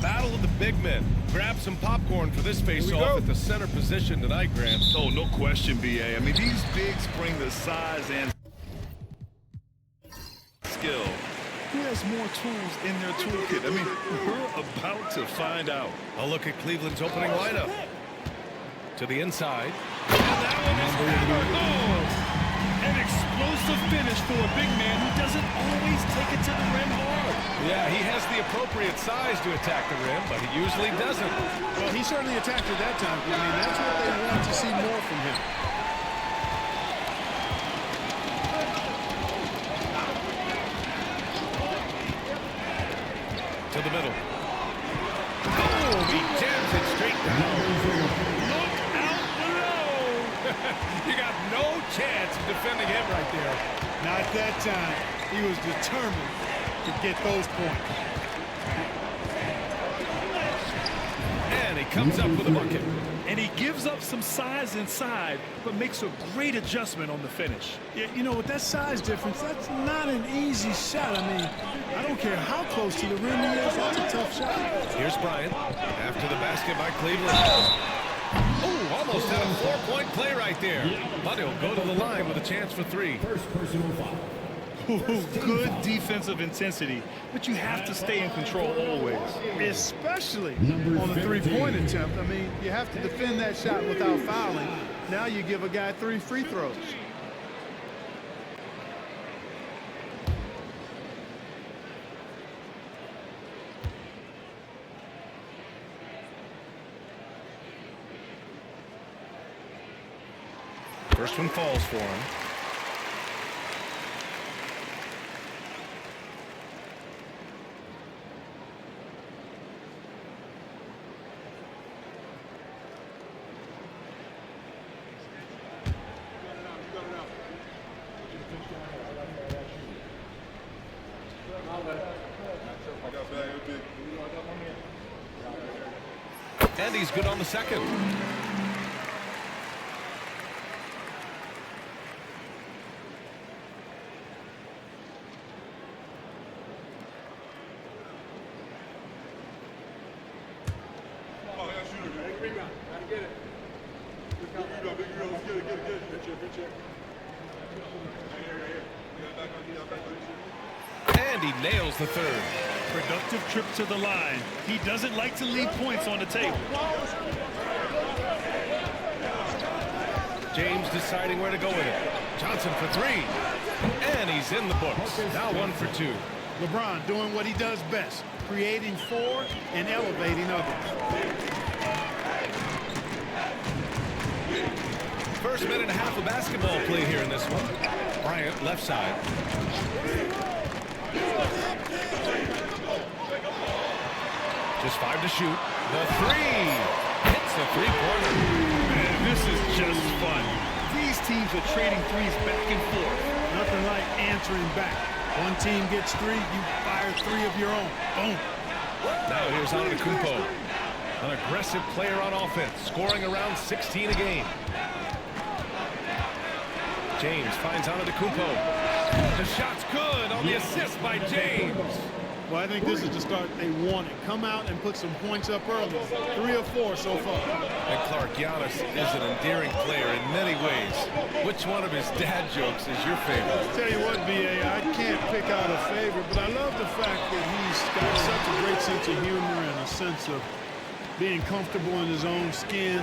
Battle of the big men. Grab some popcorn for this face-off at the center position tonight, Grant. Oh, no question, B.A. I mean, these bigs bring the size and skill. Who has more tools in their toolkit? I mean, we're about to find out. A look at Cleveland's opening lineup. To the inside. And that one is hammered. Oh! An explosive finish for a big man who doesn't always take it to the rim hard. Yeah, he has the appropriate size to attack the rim, but he usually doesn't. Well, he certainly attacked it that time. I mean, that's what they want to see more from him. To the middle. Oh, he jams it straight down. Look out below. You got no chance of defending him right there. Not that time. He was determined to get those points. And he comes up with a bucket. And he gives up some size inside, but makes a great adjustment on the finish. Yeah, you know, with that size difference, that's not an easy shot. I mean, I don't care how close to the rim he is, that's a tough shot. Here's Bryant after the basket by Cleveland. Oh, almost had a 4-point play right there. But he'll go to the line with a chance for 3. First personal foul. Good defensive intensity, but you have to stay in control always. Especially on the three-point attempt. I mean, you have to defend that shot without fouling. Now you give a guy 3 free throws. First one falls for him. And he's good on the second. And he nails the third. Productive trip to the line. He doesn't like to leave points on the table. James deciding where to go with it. Johnson for 3. And he's in the books. Now 1 for 2. LeBron doing what he does best, creating for and elevating others. First minute and a half of basketball play here in this one. Bryant left side. Just 5 to shoot. The 3 hits the three-pointer. Man, this is just fun. These teams are trading threes back and forth. Nothing like answering back. One team gets 3, you fire 3 of your own. Boom. Now here's Antetokounmpo. An aggressive player on offense, scoring around 16 a game. James finds Antetokounmpo. The shot's good on the assist by James. Well, I think this is the start they wanted. Come out and put some points up early. 3 or 4 so far. And Clark, Giannis is an endearing player in many ways. Which one of his dad jokes is your favorite? I'll tell you what, B.A., I can't pick out a favorite, but I love the fact that he's got such a great sense of humor and a sense of being comfortable in his own skin.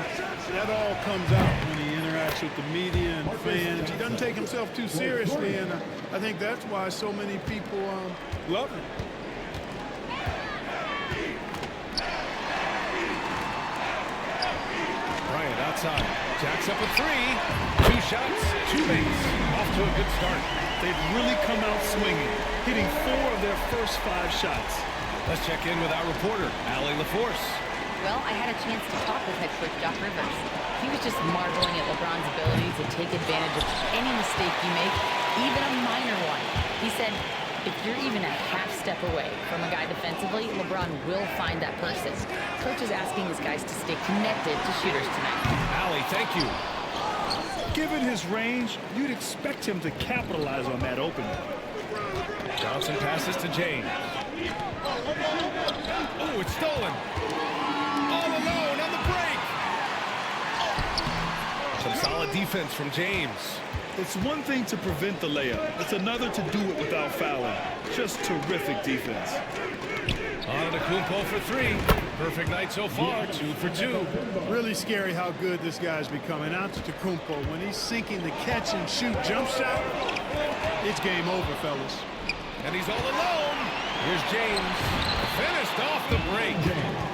That all comes out when he interacts with the media and fans. He doesn't take himself too seriously, and I think that's why so many people love him. Bryant outside. Jacks up a 3. 2 shots, 2 makes. Off to a good start. They've really come out swinging, hitting 4 of their first 5 shots. Let's check in with our reporter, Allie LaForce. Well, I had a chance to talk with head coach Doc Rivers. He was just marveling at LeBron's ability to take advantage of any mistake you make, even a minor one. He said, if you're even a half step away from a guy defensively, LeBron will find that person. Coach is asking his guys to stay connected to shooters tonight. Allie, thank you. Given his range, you'd expect him to capitalize on that opening. Johnson passes to James. It's stolen. All alone on the break. Some solid defense from James. It's one thing to prevent the layup. It's another to do it without fouling. Just terrific defense. Antetokounmpo for three. Perfect night so far, 2 for 2. Really scary how good this guy's becoming. Antetokounmpo, when he's sinking the catch and shoot jump shot, it's game over, fellas. And he's all alone. Here's James. Finished off the break.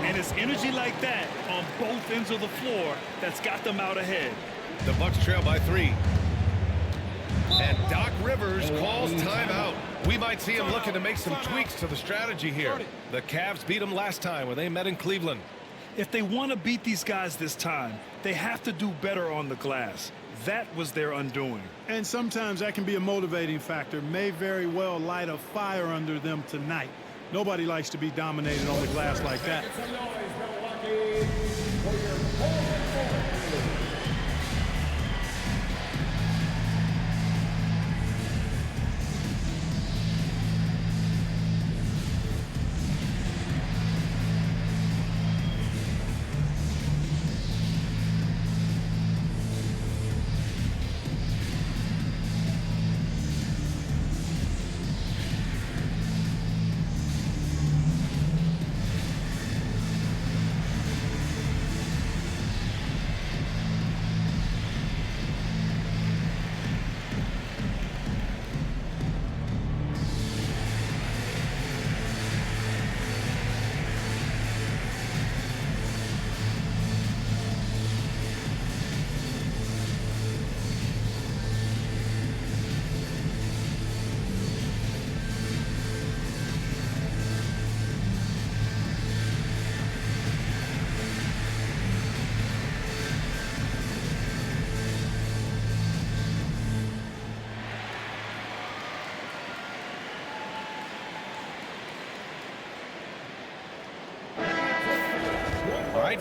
And it's energy like that on both ends of the floor that's got them out ahead. The Bucks trail by 3. And Doc Rivers calls timeout. We might see him looking to make some tweaks to the strategy here. The Cavs beat them last time when they met in Cleveland. If they want to beat these guys this time, they have to do better on the glass. That was their undoing. And sometimes that can be a motivating factor. May very well light a fire under them tonight. Nobody likes to be dominated on the glass like that.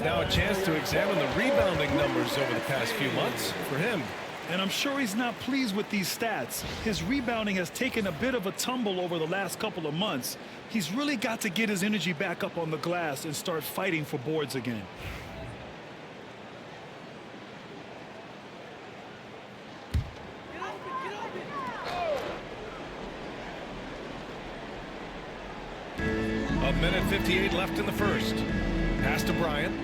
Now a chance to examine the rebounding numbers over the past few months for him. And I'm sure he's not pleased with these stats. His rebounding has taken a bit of a tumble over the last couple of months. He's really got to get his energy back up on the glass and start fighting for boards again. A minute 58 left in the first. Pass to Bryant.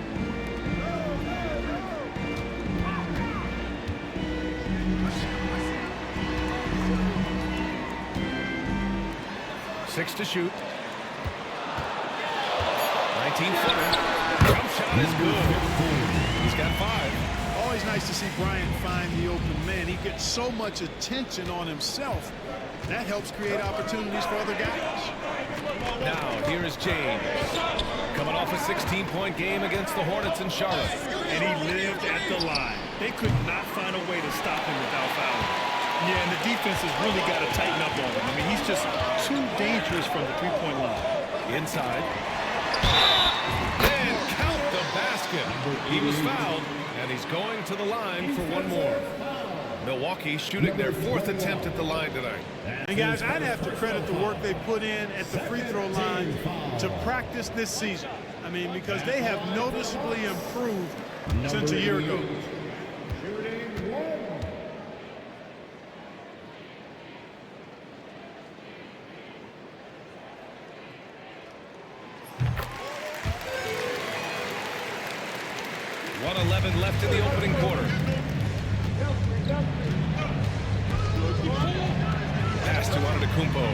Six to shoot. 19-footer. Jump shot is good. He's got 5. Always nice to see Bryant find the open man. He gets so much attention on himself. That helps create opportunities for other guys. Now, here is James. Coming off a 16-point game against the Hornets in Charlotte. And he lived at the line. They could not find a way to stop him without fouling. Yeah, and the defense has really got to tighten up on him. I mean, he's just too dangerous from the three-point line. Inside. And count the basket. He was fouled, and he's going to the line for one more. Milwaukee shooting their 4th attempt at the line tonight. And guys, I'd have to credit the work they put in at the free throw line to practice this season. I mean, because they have noticeably improved since a year ago. .11 left in the opening quarter. Pass to Antetokounmpo.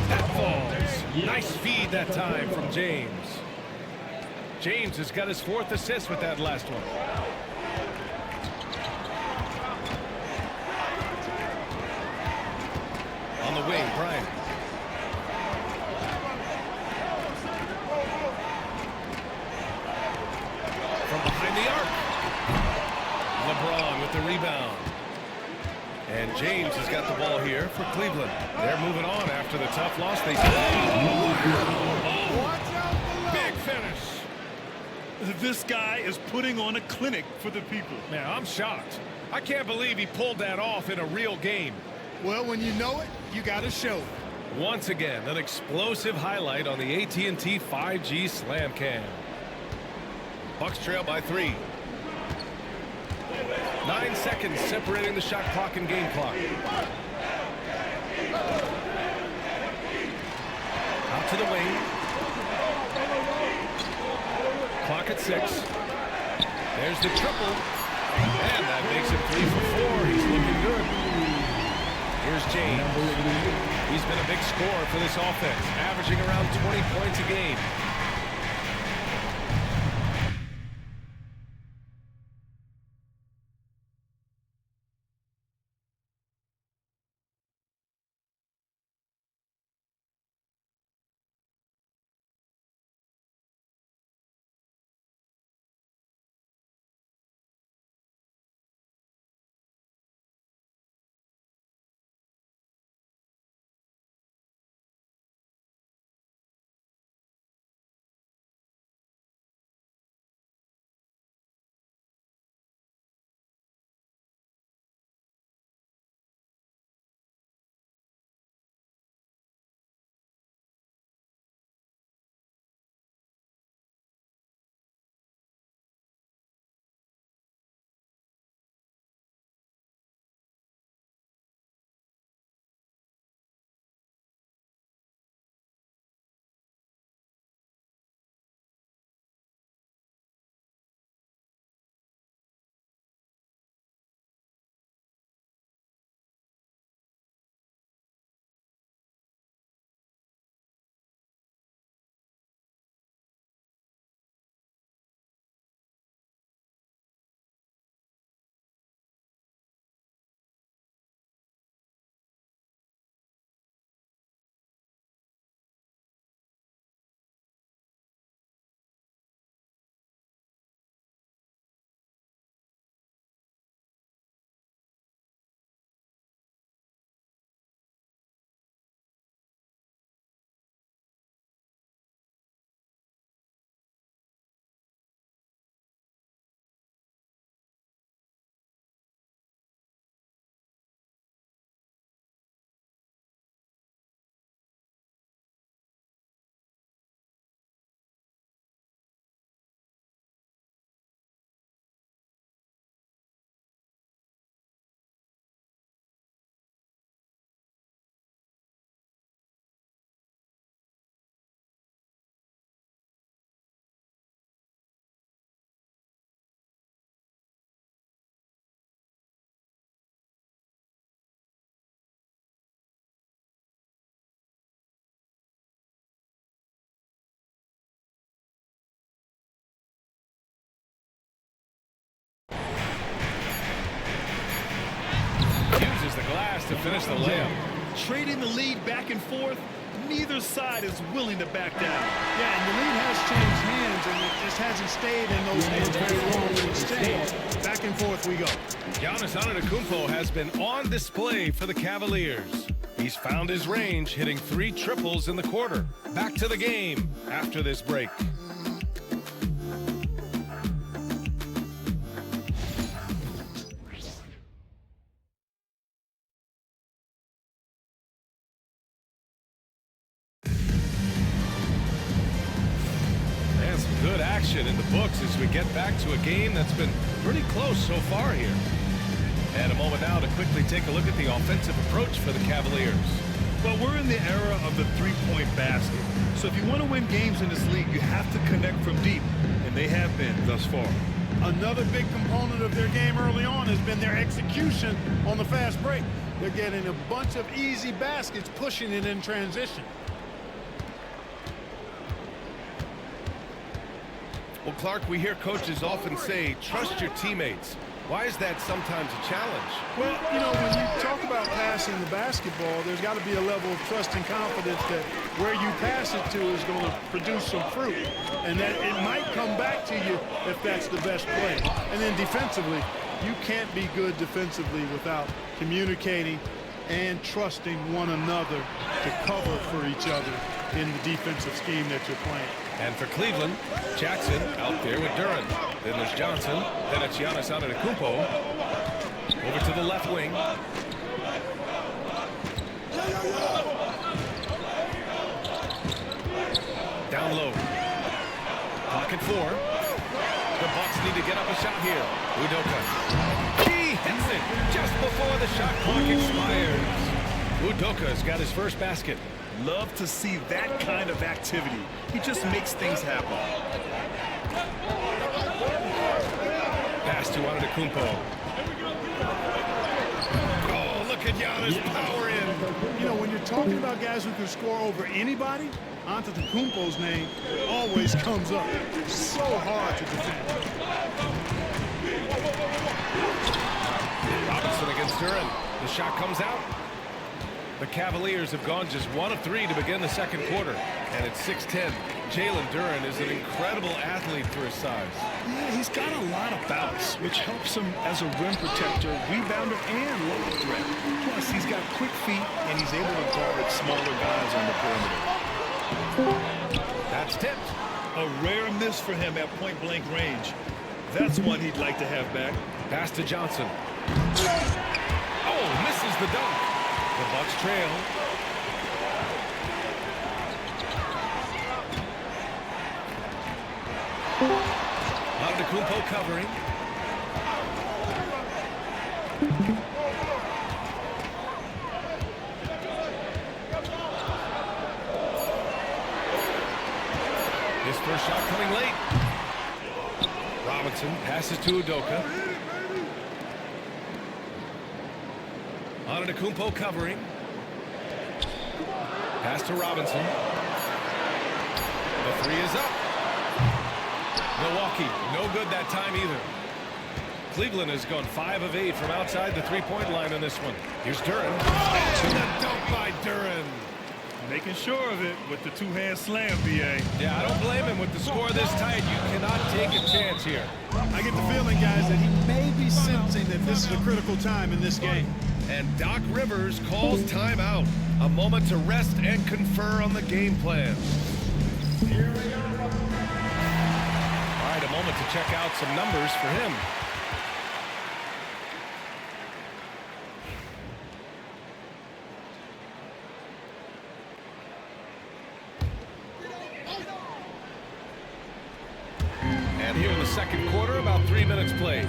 That falls. Nice feed that time from James. James has got his 4th assist with that last one. On the wing, Bryant. From behind the arc. LeBron with the rebound. And James has got the ball here for Cleveland. They're moving on after the tough loss they did. Big finish. This guy is putting on a clinic for the people. Man, I'm shocked. I can't believe he pulled that off in a real game. Well, when you know it, you got to show it. Once again, an explosive highlight on the AT&T 5G Slam Cam. Bucks trail by 3. 9 seconds separating the shot clock and game clock. Out to the wing. Clock at 6. There's the triple. And that makes it 3 for 4. He's looking good. Here's James. He's been a big scorer for this offense, averaging around 20 points a game. Uses the glass to finish the layup. Trading the lead back and forth, neither side is willing to back down. Yeah, and the lead has changed hands, and it just hasn't stayed in those hands very long. It's stayed. Back and forth we go. Giannis Antetokounmpo has been on display for the Cavaliers. He's found his range, hitting 3 triples in the quarter. Back to the game after this break. Good action in the books as we get back to a game that's been pretty close so far here. And a moment now to quickly take a look at the offensive approach for the Cavaliers. Well, we're in the era of the three-point basket. So if you want to win games in this league, you have to connect from deep, and they have been thus far. Another big component of their game early on has been their execution on the fast break. They're getting a bunch of easy baskets, pushing it in transition. Well, Clark, we hear coaches often say, trust your teammates. Why is that sometimes a challenge? Well, you know, when you talk about passing the basketball, there's got to be a level of trust and confidence that where you pass it to is going to produce some fruit, and that it might come back to you if that's the best play. And then defensively, you can't be good defensively without communicating and trusting one another to cover for each other in the defensive scheme that you're playing. And for Cleveland, Jackson out there with Duren. Then there's Johnson. Then it's Giannis Antetokounmpo. Over to the left wing. down low. Clock at 4. The Bucks need to get up a shot here. Udoka. He hits it just before the shot clock expires. Udoka's got his first basket. Love to see that kind of activity. He just makes things happen. Pass to Antetokounmpo. Oh, look at Giannis power in. You know, when you're talking about guys who can score over anybody, Antetokounmpo's name always comes up. So hard to defend. Robinson against Duren. The shot comes out. The Cavaliers have gone just 1 of 3 to begin the second quarter. And it's 6-10. Jalen Duren is an incredible athlete for his size. Yeah, he's got a lot of bounce, which helps him as a rim protector, rebounder, and lob threat. Plus, he's got quick feet, and he's able to guard smaller guys on the perimeter. That's tipped. A rare miss for him at point-blank range. That's one he'd like to have back. Pass to Johnson. Oh, misses the dunk. The Bucks trail. Antetokounmpo covering. His first shot coming late. Robinson passes to Udoka. Antetokounmpo covering. Pass to Robinson. The 3 is up. Milwaukee, no good that time either. Cleveland has gone 5 of 8 from outside the three-point line on this one. Here's Duren. And the dunk by Duren. Making sure of it with the two-hand slam, B.A. Yeah, I don't blame him with the score this tight. You cannot take a chance here. I get the feeling, guys, that he may be sensing that this is a critical time in this game. And Doc Rivers calls timeout. A moment to rest and confer on the game plan. All right, a moment to check out some numbers for him. And here in the second quarter, about 3 minutes played.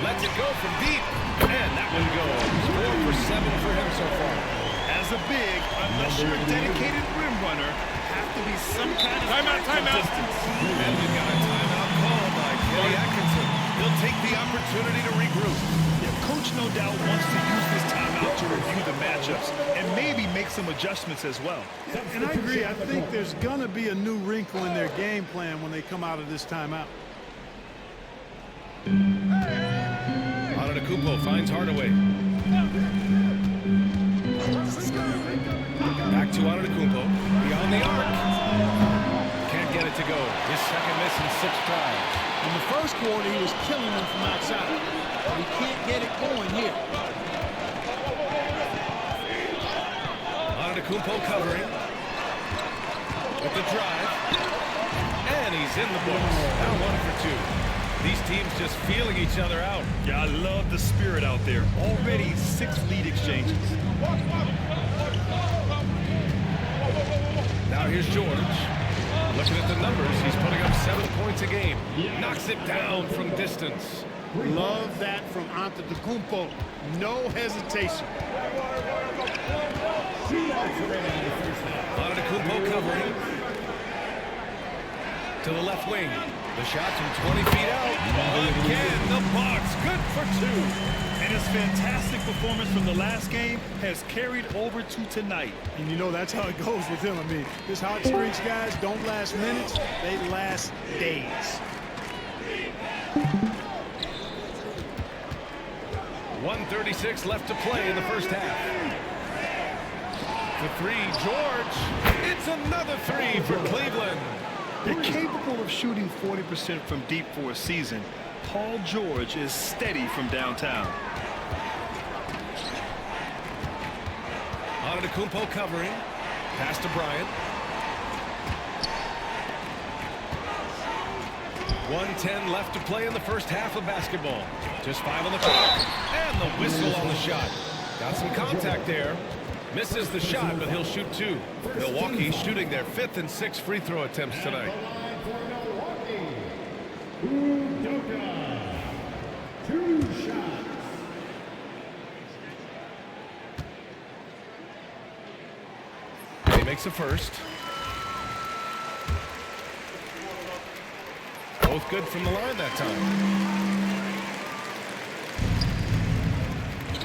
Lets it go from deep. And that one goes. 4 for 7 for him so far. As a big, unless you're a dedicated rim runner, have to be some kind of timeout. Distance. And we've got a timeout call by Kenny Atkinson. He'll take the opportunity to regroup. Yeah, Coach no doubt wants to use this timeout to review the matchups and maybe make some adjustments as well. And I agree. I think there's going to be a new wrinkle in their game plan when they come out of this timeout. Antetokounmpo finds Hardaway. Back to Antetokounmpo. Beyond the arc. Can't get it to go. His second miss in 6 tries. In the first quarter, he was killing them from outside. But he can't get it going here. Antetokounmpo covering. With the drive. And he's in the books. Now 1 for 2. These teams just feeling each other out. Yeah, I love the spirit out there. Already 6 lead exchanges. Now here's George. Looking at the numbers, he's putting up 7 points a game. Knocks it down from distance. Love that from Antetokounmpo. No hesitation. Antetokounmpo covering. To the left wing. The shot from 20 feet out. Again, the Bucks. Good for 2. And his fantastic performance from the last game has carried over to tonight. And you know that's how it goes with him. I mean, his hot streaks, guys, don't last minutes. They last days. 1:36 left to play in the first half. The 3, George. It's another 3 for Cleveland. They're capable of shooting 40% from deep for a season. Paul George is steady from downtown. Antetokounmpo covering. Pass to Bryant. 1:10 left to play in the first half of basketball. Just 5 on the clock. And the whistle on the shot. Got some contact there. Misses the shot, but he'll shoot 2. Milwaukee shooting their 5th and 6th free throw attempts tonight. Udoka. 2 shots. He makes a first. Both good from the line that time.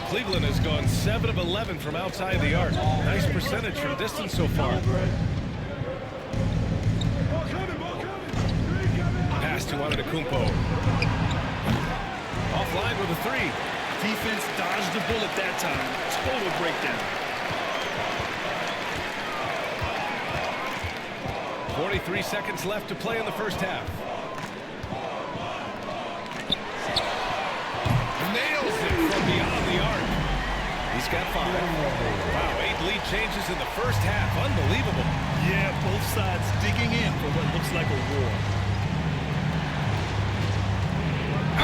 Cleveland has gone 7 of 11 from outside the arc. Nice percentage from distance so far. Pass to Antetokounmpo. Offline with a 3. Defense dodged the bullet that time. Total breakdown. 43 seconds left to play in the first half. Nails it from beyond the arc. He's got 5. Wow, 8 lead changes in the first half. Unbelievable. Yeah, both sides digging in for what looks like a war.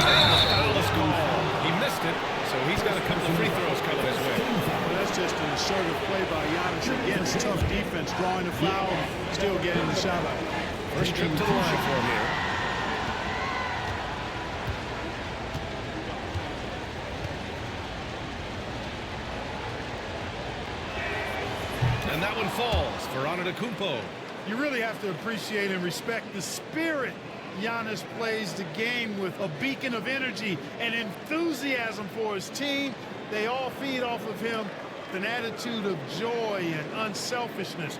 And the foul is called. He missed it, so he's got a couple of free throws coming his way. Well, that's just an assertive play by Giannis against tough defense, drawing the foul, still getting the shot out. First trip to the line for him here. And that one falls for Antetokounmpo. You really have to appreciate and respect the spirit Giannis plays the game with, a beacon of energy and enthusiasm for his team. They all feed off of him with an attitude of joy and unselfishness.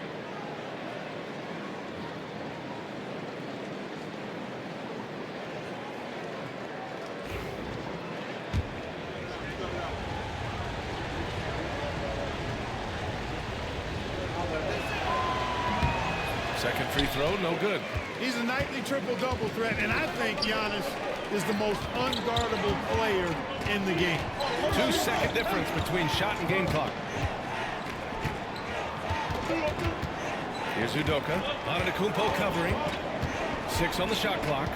Second free throw, no good. He's a nightly triple-double threat, and I think Giannis is the most unguardable player in the game. 2-second difference between shot and game clock. Here's Udoka. Antetokounmpo covering. 6 on the shot clock.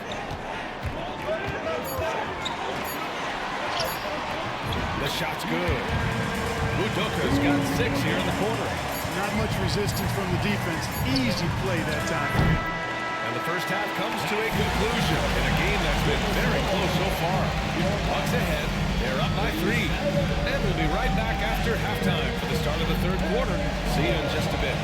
The shot's good. Udoka's got 6 here in the quarter. Not much resistance from the defense. Easy play that time. And the first half comes to a conclusion in a game that's been very close so far. Bucks ahead. They're up by 3. And we'll be right back after halftime for the start of the third quarter. See you in just a bit.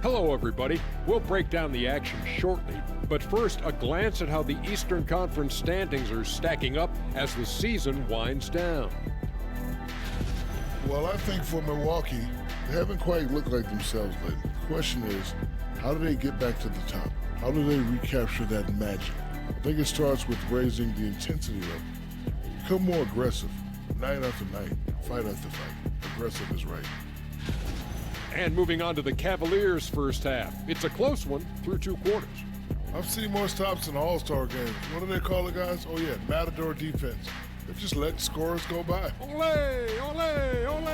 Hello, everybody. We'll break down the action shortly, but first, a glance at how the Eastern Conference standings are stacking up as the season winds down. Well, I think for Milwaukee, they haven't quite looked like themselves lately. The question is, how do they get back to the top? How do they recapture that magic? I think it starts with raising the intensity level. Become more aggressive, night after night, fight after fight. Aggressive is right. And moving on to the Cavaliers' first half. It's a close one through 2 quarters. I've seen more stops in All-Star games. What do they call it, guys? Oh, yeah, Matador defense. They're just letting scorers go by. Ole, ole, ole.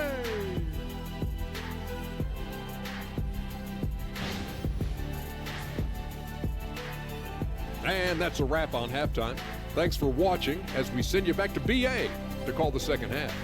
And that's a wrap on halftime. Thanks for watching as we send you back to BA to call the second half.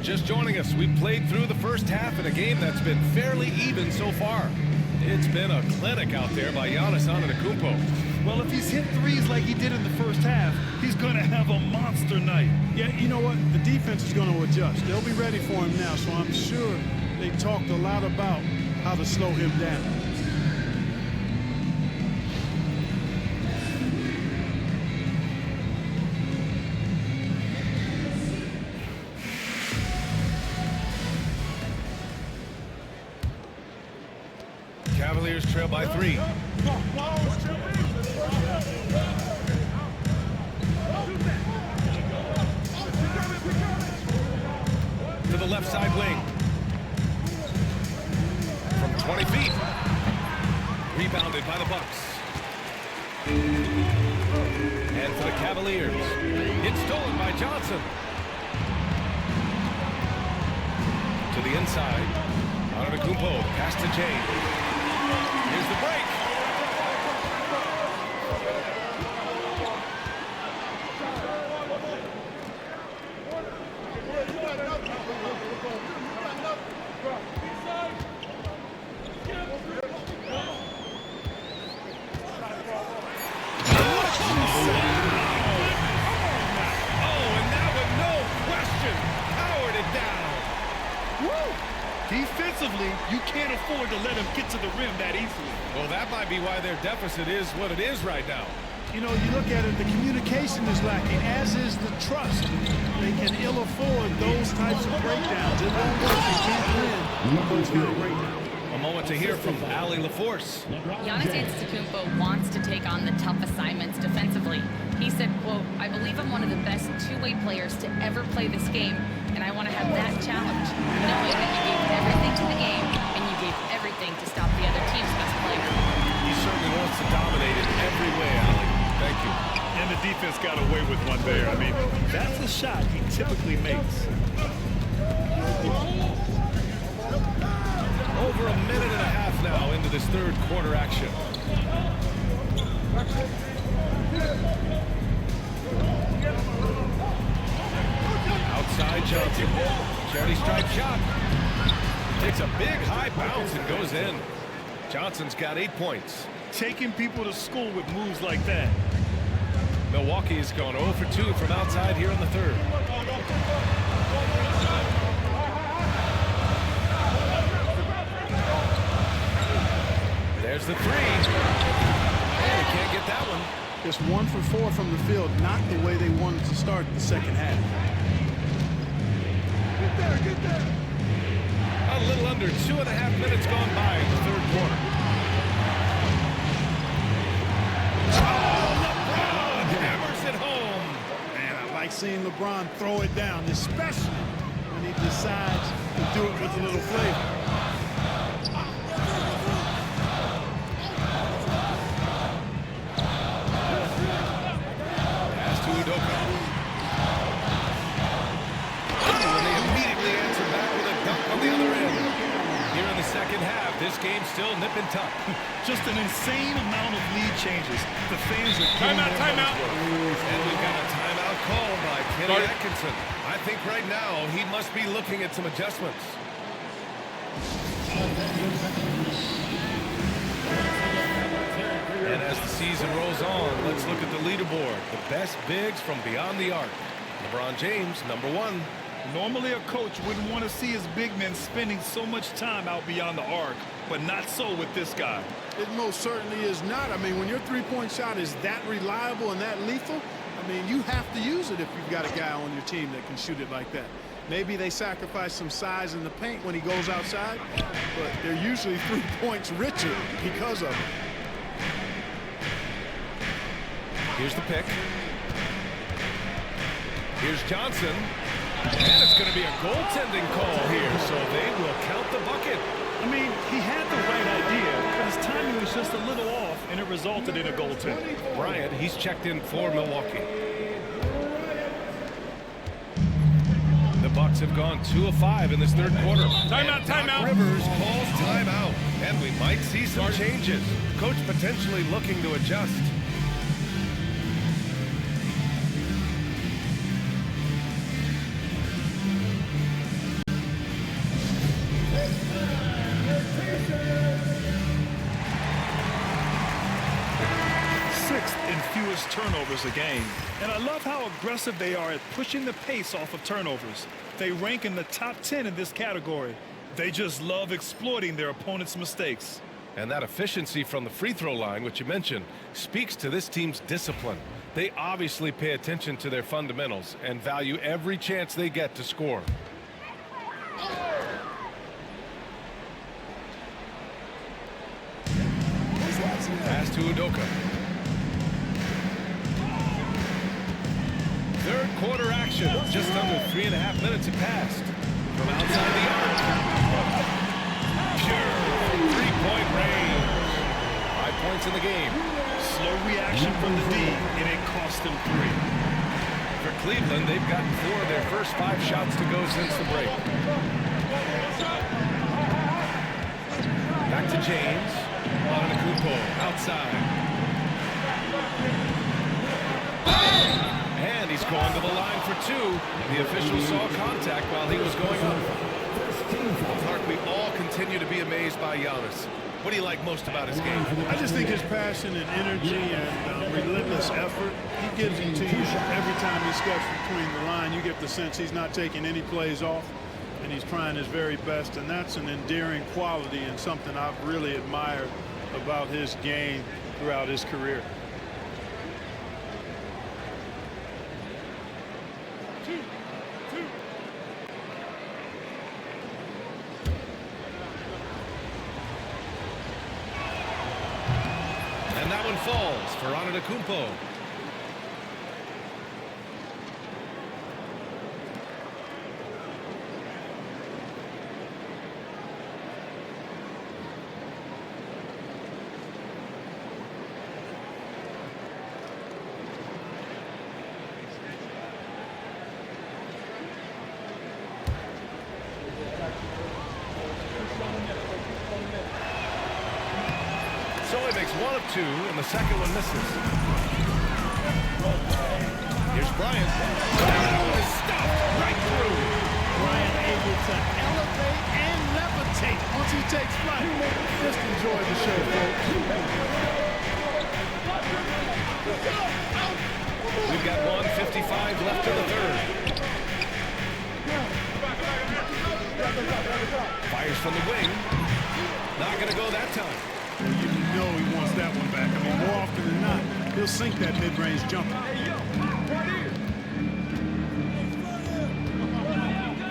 Just joining us, we played through the first half in a game that's been fairly even so far. It's been a clinic out there by Giannis Antetokounmpo. Well, if he's hit threes like he did in the first half, he's going to have a monster night. Yeah, you know what? The defense is going to adjust. They'll be ready for him now, so I'm sure they talked a lot about how to slow him down. Cavaliers trail by 3. To the left side wing. From 20 feet. Rebounded by the Bucks. And for the Cavaliers, it's stolen by Johnson. To the inside. Antetokounmpo, pass to James. Here's the break. Defensively, you can't afford to let him get to the rim that easily. Well, that might be why their deficit is what it is right now. You know, you look at it, the communication is lacking, as is the trust. They can ill afford those types of breakdowns. It won't work. They can't win those kind of breakdowns. A moment to hear from Ali LaForce. Giannis Antetokounmpo wants to take on the tough assignments defensively. He said, quote, "I believe I'm one of the best two-way players to ever play this game, and I want to have that challenge, knowing that you gave everything to the game and you gave everything to stop the other team's best player." He certainly wants to dominate in every way, Ali. Thank you. And the defense got away with one there. I mean, that's a shot he typically makes. Over a minute and a half now into this third quarter action. Outside Johnson. Charity stripe shot. Takes a big high bounce and goes in. Johnson's got 8 points. Taking people to school with moves like that. Milwaukee's gone 0 for 2 from outside here in the third. There's the three. And he can't get that one. Just 1 for 4 from the field, not the way they wanted to start the second half. Get there. A little under 2.5 minutes gone by in the third quarter. Oh, LeBron hammers it home. Man, I like seeing LeBron throw it down, especially when he decides to do it with a little flavor. Pass to Udoka. And they immediately answer back with a dunk on the other end. Here in the second half, this game's still nip and tuck. Just an insane amount of lead changes. The fans are Timeout. And we've got a timeout called by Kenny Atkinson. I think right now he must be looking at some adjustments. And as the season rolls on, let's look at the leaderboard. The best bigs from beyond the arc. LeBron James, #1. Normally a coach wouldn't want to see his big men spending so much time out beyond the arc, but not so with this guy. It most certainly is not. I mean, when your three-point shot is that reliable and that lethal, I mean, you have to use it if you've got a guy on your team that can shoot it like that. Maybe they sacrifice some size in the paint when he goes outside, but they're usually 3 points richer because of it. Here's the pick. Here's Johnson. And it's going to be a goaltending call here, so they will count the bucket. I mean, he had the right idea, but his timing was just a little off, and it resulted in a goaltend. Bryant, he's checked in for Milwaukee. The Bucks have gone 2 of 5 in this third quarter. Timeout. Doc Rivers calls timeout, and we might see some changes. Coach potentially looking to adjust. Turnovers a game. And I love how aggressive they are at pushing the pace off of turnovers. They rank in the top 10 in this category. They just love exploiting their opponent's mistakes. And that efficiency from the free throw line, which you mentioned, speaks to this team's discipline. They obviously pay attention to their fundamentals and value every chance they get to score. Pass to Udoka. Third quarter action. Just under 3.5 minutes have passed. From outside the arc. Pure three-point range. 5 points in the game. Slow reaction from the D, and it cost them 3. For Cleveland, they've gotten 4 of their first 5 shots to go since the break. Back to James. Antetokounmpo outside. And he's going to the line for 2. The official saw contact while he was going up. Clark, we all continue to be amazed by Giannis. What do you like most about his game? I just think his passion and energy and relentless effort, he gives it to you every time he steps between the line. You get the sense he's not taking any plays off, and he's trying his very best, and that's an endearing quality and something I've really admired about his game throughout his career. And that one falls for Antetokounmpo. So he makes 1 of 2, and the second one misses. Here's Bryant. That one is stopped right through. Bryant able to elevate and levitate once he takes flight. Just enjoy the show, folks. We've got 1:55 left in the third. Fires from the wing. Not going to go that time. You know he wants that one back. I mean, more often than not, he'll sink that mid-range jumper.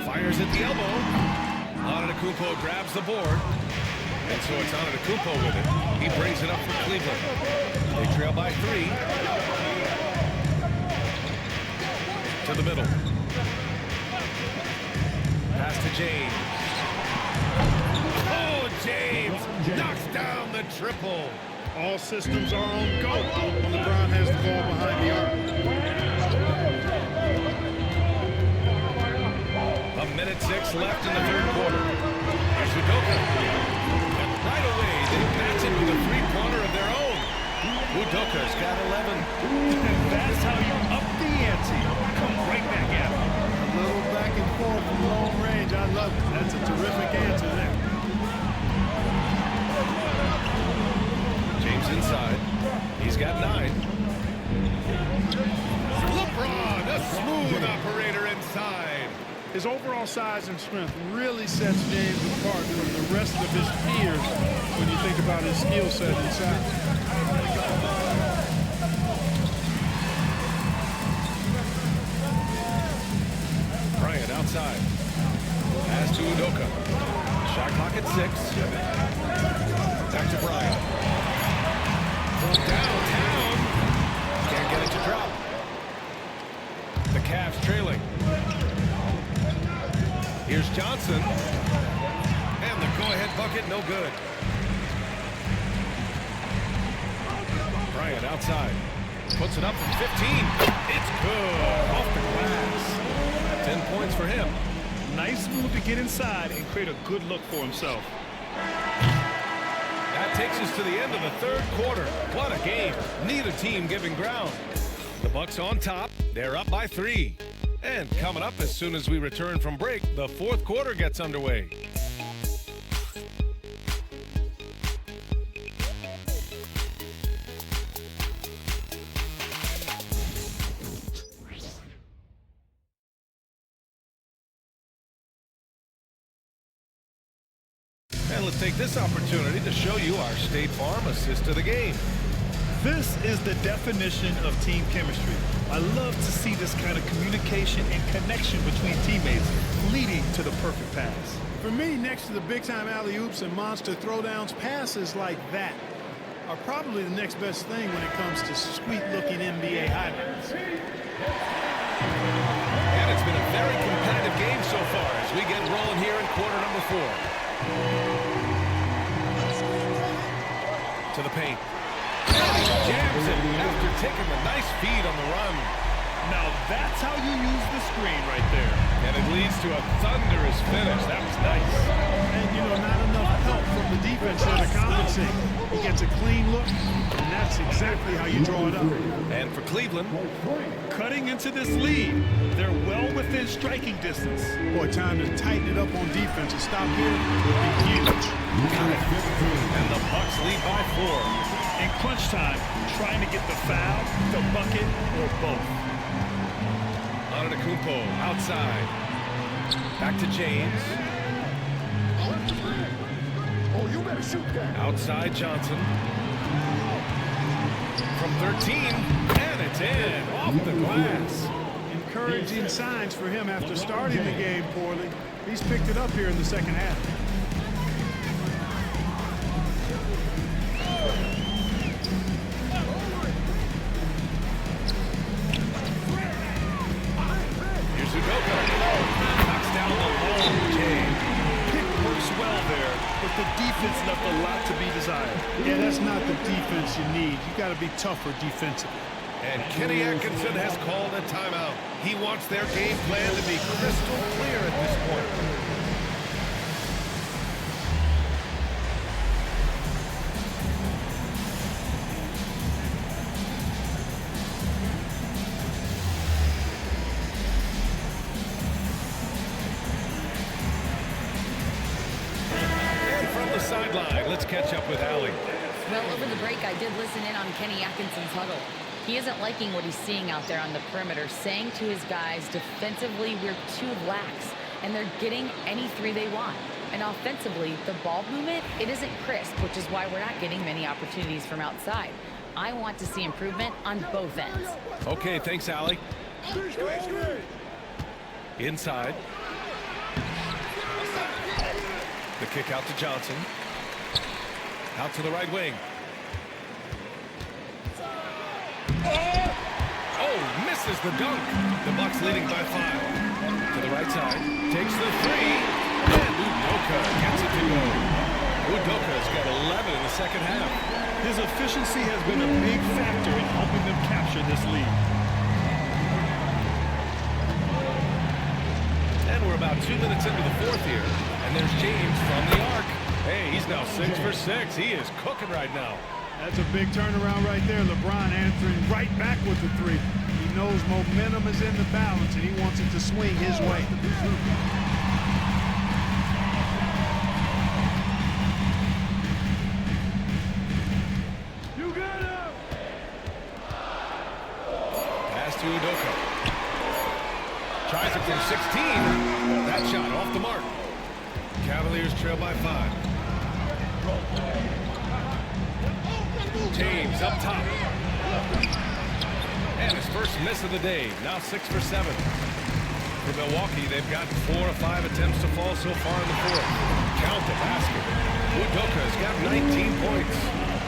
Fires at the elbow. Antetokounmpo grabs the board. And so it's Antetokounmpo with it. He brings it up for Cleveland. They trail by 3. To the middle. Pass to James. Oh, James knocks down the triple. All systems are on go when LeBron has the ball behind the arc. 1:06 left in the third quarter. Here's Udoka. And right away, they match it with a three-pointer of their own. Udoka's got 11. And that's how you up the ante. Come right back at him. A little back and forth from long range. I love it. That's a terrific answer there. James inside. He's got 9. LeBron, a smooth operator inside. His overall size and strength really sets James apart from the rest of his peers when you think about his skill set inside. Bryant outside. Pass to Udoka. Shot clock at 6. Back to Bryant. Downtown. Can't get it to drop. The Cavs trailing. Here's Johnson. And the go-ahead bucket, no good. Bryant outside. Puts it up from 15. It's good. Off the glass. 10 points for him. Nice move to get inside and create a good look for himself. That takes us to the end of the third quarter. What a game. Neither team giving ground. The Bucks on top. They're up by 3. And coming up as soon as we return from break, the fourth quarter gets underway. And let's take this opportunity to show you our State Farm assist to the game. This is the definition of team chemistry. I love to see this kind of communication and connection between teammates leading to the perfect pass. For me, next to the big-time alley-oops and monster throwdowns, passes like that are probably the next best thing when it comes to sweet-looking NBA highlights. And it's been a very competitive game so far as we get rolling here in quarter number 4. To the paint. And he jams it after taking a nice feed on the run. Now that's how you use the screen right there. And it leads to a thunderous finish. That was nice. And, you know, not enough help from the defense there to compensate. He gets a clean look, and that's exactly how you draw it up. And for Cleveland, Cutting into this lead, they're well within striking distance. Boy, time to tighten it up on defense. A stop here would be huge. got it. And the Bucks lead by 4. In crunch time, trying to get the foul, the bucket, or both. Antetokounmpo outside. Back to James. Outside Johnson. From 13, and it's in, off the glass. Encouraging signs for him after starting the game poorly. He's picked it up here in the second half. Here's Udoka. Knocks down the long James. Pick works well there, but the defense left a lot to be desired. Yeah, that's not the defense you need. You got to be tougher defensively. And Kenny Atkinson has called a timeout. He wants their game plan to be crystal clear at this point. And from the sideline, let's catch up with Allie. Well, over the break, I did listen in on Kenny Atkinson's huddle. He isn't liking what he's seeing out there on the perimeter, saying to his guys, defensively, we're too lax, and they're getting any three they want. And offensively, the ball movement, it isn't crisp, which is why we're not getting many opportunities from outside. I want to see improvement on both ends. Okay, thanks, Allie. Inside. The kick out to Johnson. Out to the right wing. Oh, misses the dunk. The Bucks leading by 5. To the right side. Takes the 3. And Udoka gets it to go. Udoka's got 11 in the second half. His efficiency has been a big factor in helping them capture this lead. And we're about 2 minutes into the 4th here. And there's James from the arc. Hey, he's now 6 for 6. He is cooking right now. That's a big turnaround right there. LeBron answering right back with the 3. He knows momentum is in the balance, and he wants it to swing his way. You got him! Pass to Udoka. Tries it from 16. That shot off the mark. Cavaliers trail by 5. James up top. And his first miss of the day. Now 6 for 7. For Milwaukee, they've gotten 4 or 5 attempts to fall so far in the 4th. Count the basket. Udoka's got 19 points.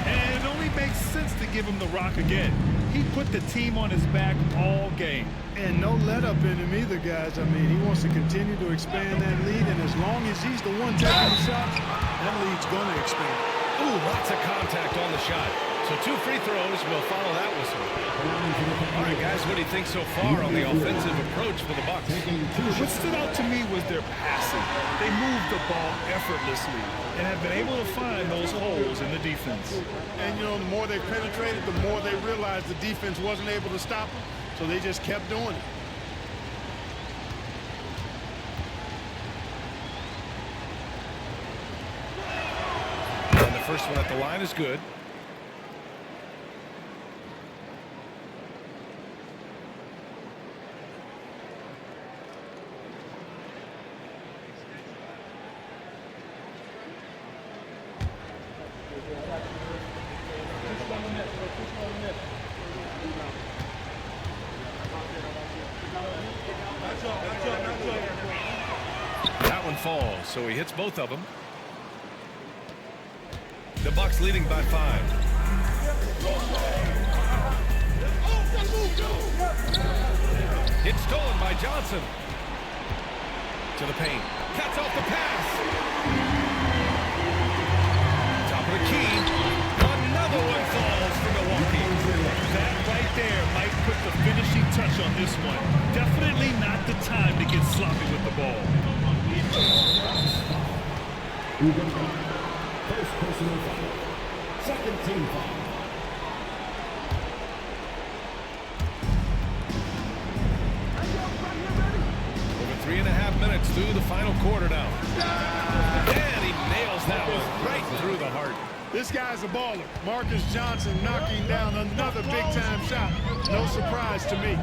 And it only makes sense to give him the rock again. He put the team on his back all game. And no let-up in him either, guys. I mean, he wants to continue to expand that lead, and as long as he's the one taking the shots, that lead's going to expand. Ooh, lots of contact on the shot. So 2 free throws will follow that whistle. All right, guys, what do you think so far on the offensive approach for the Bucks? What stood out to me was their passing. They moved the ball effortlessly and have been able to find those holes in the defense. And, you know, the more they penetrated, the more they realized the defense wasn't able to stop them, so they just kept doing it. And the first one at the line is good. That one falls, so he hits both of them. The Bucks leading by 5. It's stolen by Johnson. To the paint. Cuts off the pass. Top of the key. Another one falls for Milwaukee. That right there might put the finishing touch on this one. Definitely not the time to get sloppy with the ball. First personal foul. Second team foul. Over 3.5 minutes through the final quarter now. And he nails that one right through the heart. This guy's a baller. Marcus Johnson knocking down another big-time shot. No surprise to me.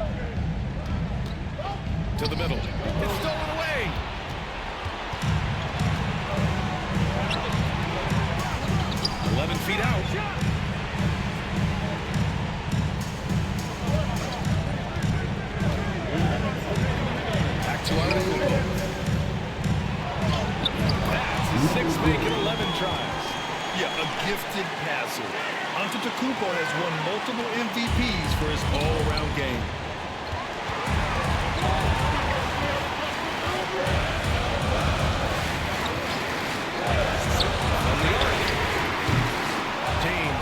To the middle. It's stolen away. Feet out. Back to Antetokounmpo. That's his sixth make in 11 tries. Yeah, a gifted passer. Antetokounmpo has won multiple MVPs for his all-around game.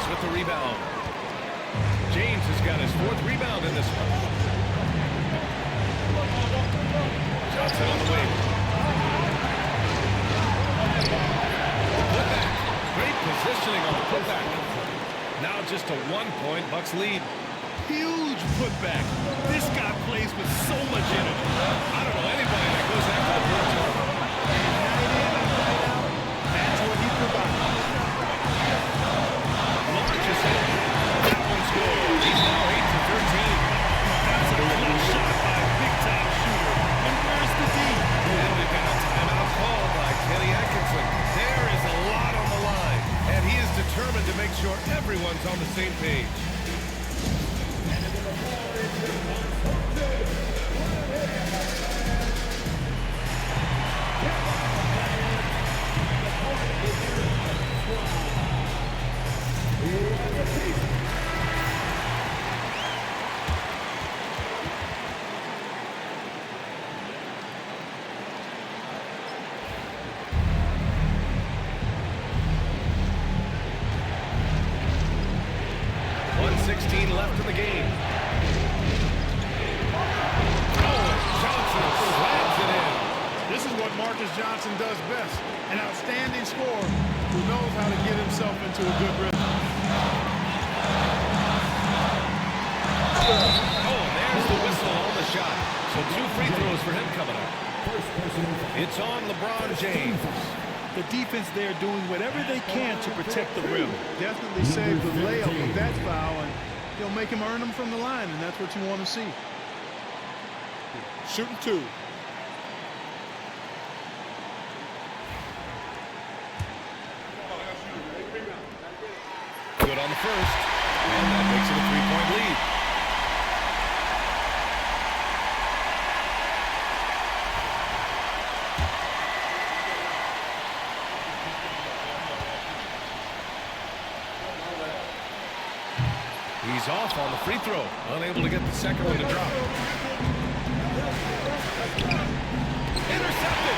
With the rebound. James has got his 4th rebound in this one. Johnson on the wing. Putback. Great positioning on the putback. Now just a 1-point Bucks lead. Huge putback. This guy plays with so much energy. I don't know anybody that goes after the board. That's what he provides. That one scored. He's now 8 for 13. That's a clutch shot by a big-time shooter. And where's the D? And we've got a timeout called by Kenny Atkinson. There is a lot on the line, and he is determined to make sure everyone's on the same page. Left in the game. Oh, Johnson slams it in. This is what Marcus Johnson does best. An outstanding scorer who knows how to get himself into a good rhythm. Oh, and there's the whistle on the shot. So 2 free throws for him coming up. It's on LeBron James. The defense there doing whatever they can to protect the rim. Definitely saved the layup with that foul, and he'll make him earn them from the line, and that's what you want to see. Shooting 2. Good on the first, and that makes it a 3-point lead. He's off on the free throw, unable to get the second one to drop. Intercepted.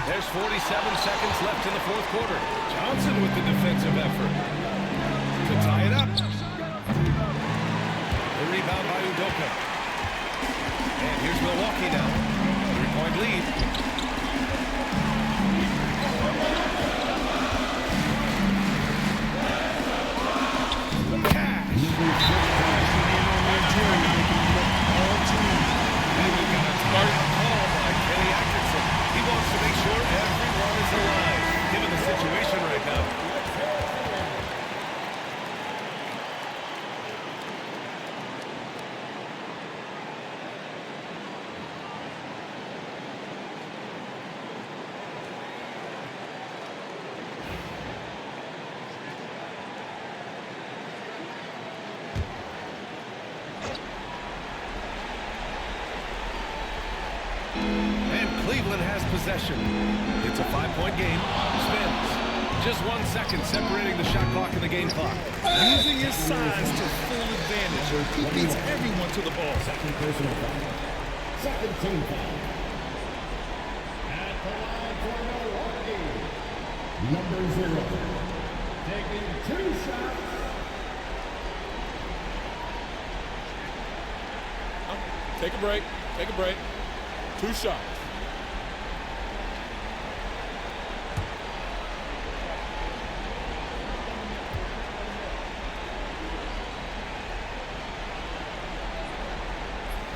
There's 47 seconds left in the 4th quarter. Johnson with the defensive effort to tie it up. The rebound by Udoka. And here's Milwaukee now. 3-point lead. To make sure everyone is alive, given the situation right now. Cleveland has possession. It's a 5-point game. Spins. Just 1 second separating the shot clock and the game clock. Using his size to full advantage. He beats everyone to the ball. Second personal foul. Second team foul. At the line for Milwaukee, number 0. Taking 2 shots. Take a break. Take a break. 2 shots.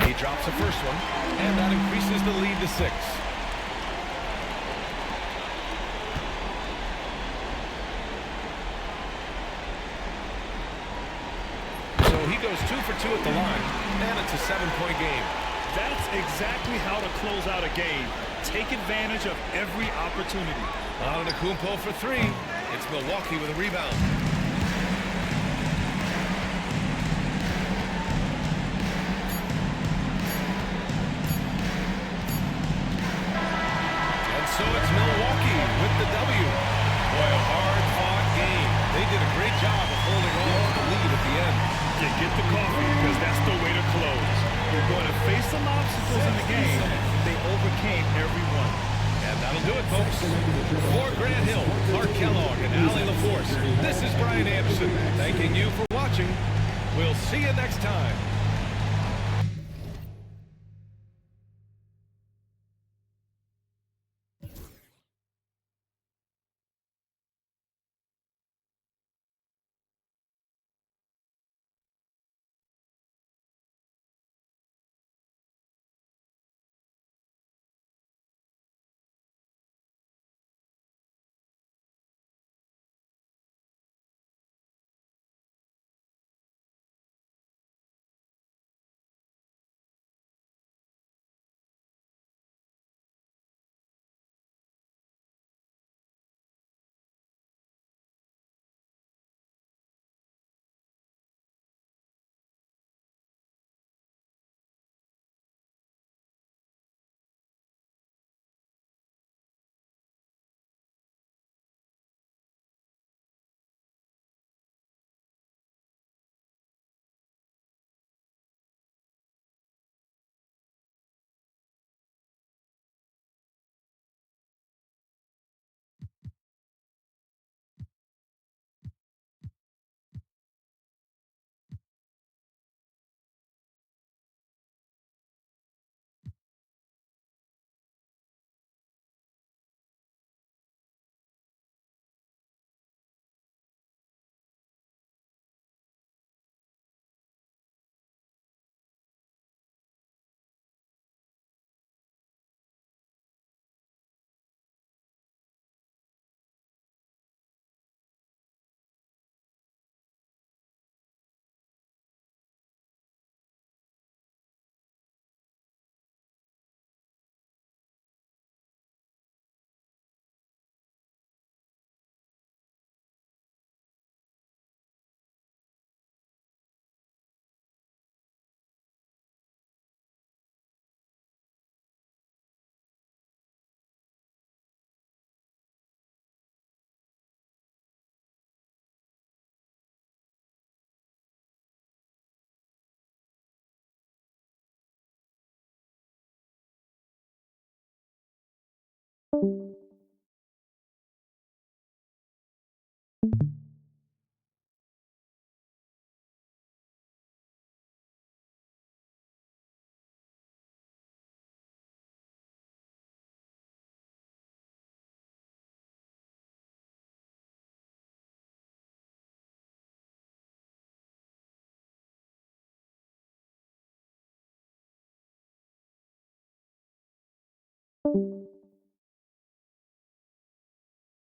He drops the first one, and that increases the lead to 6. So he goes 2 for 2 at the line, and it's a 7-point game. That's exactly how to close out a game. Take advantage of every opportunity. Antetokounmpo for 3. It's Milwaukee with a rebound. And so it's Milwaukee with the W. Boy, a hard-fought game. They did a great job of holding on to the lead at the end. You get the coffee because that's the way to close. You're going to face some obstacles in the game. They overcame every one. And that'll do it, folks. For Grant Hill, Clark Kellogg, and Allie LaForce, this is Brian Anderson thanking you for watching. We'll see you next time.